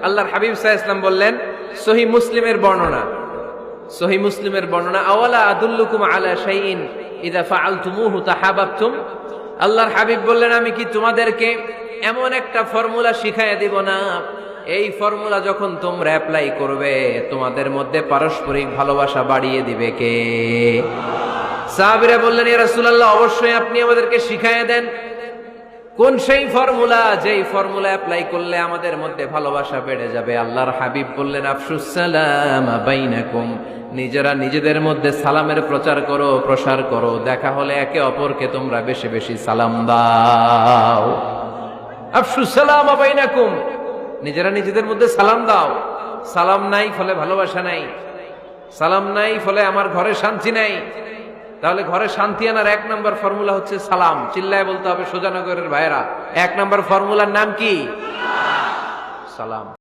আল্লাহর হাবিব সাল্লাল্লাহু আলাইহি ওয়াসাল্লাম বললেন, সহিহ মুসলিমের বর্ণনা, আওয়ালা আদুল্লুকুম আলা শাইইন ইযা ফাআলতুমুহু তাহাব্বাতুম। আল্লাহর হাবিব বললেন, আমি কি তোমাদেরকে এমন একটা ফর্মুলা শিখাইয়া দিব না, এই ফর্মুলা যখন তোমরা অ্যাপ্লাই করবে তোমাদের মধ্যে পারস্পরিক ভালোবাসা বাড়িয়ে দিবে কে? সাহাবীরা বললেন, ইয়া রাসূলুল্লাহ, অবশ্যই আপনি আমাদেরকে শিখাইয়া দেন। কোন সেই ফর্মুলা, যেই ফর্মুলা অ্যাপ্লাই করলে আমাদের মধ্যে ভালোবাসা বেড়ে যাবে? আল্লাহর হাবিব বললেন, আফশুস সালাম বাইনাকুম, নিজেরা নিজেদের মধ্যে সালামের প্রসার করো, দেখা হলে একে অপরকে তোমরা বেশি বেশি সালাম দাও। আফশুস সালাম বাইনাকুম, নিজেরা নিজেদের মধ্যে সালাম দাও। সালাম নাই ফলে ভালোবাসা নাই, সালাম নাই ফলে আমার ঘরে শান্তি নাই। তাহলে ঘরে শান্তি আনার 1 নম্বর ফর্মুলা হচ্ছে সালাম। চিল্লায় বলতে হবে সোজানগরের ভাইয়েরা, 1 নম্বর ফর্মুলার নাম কি? সালাম।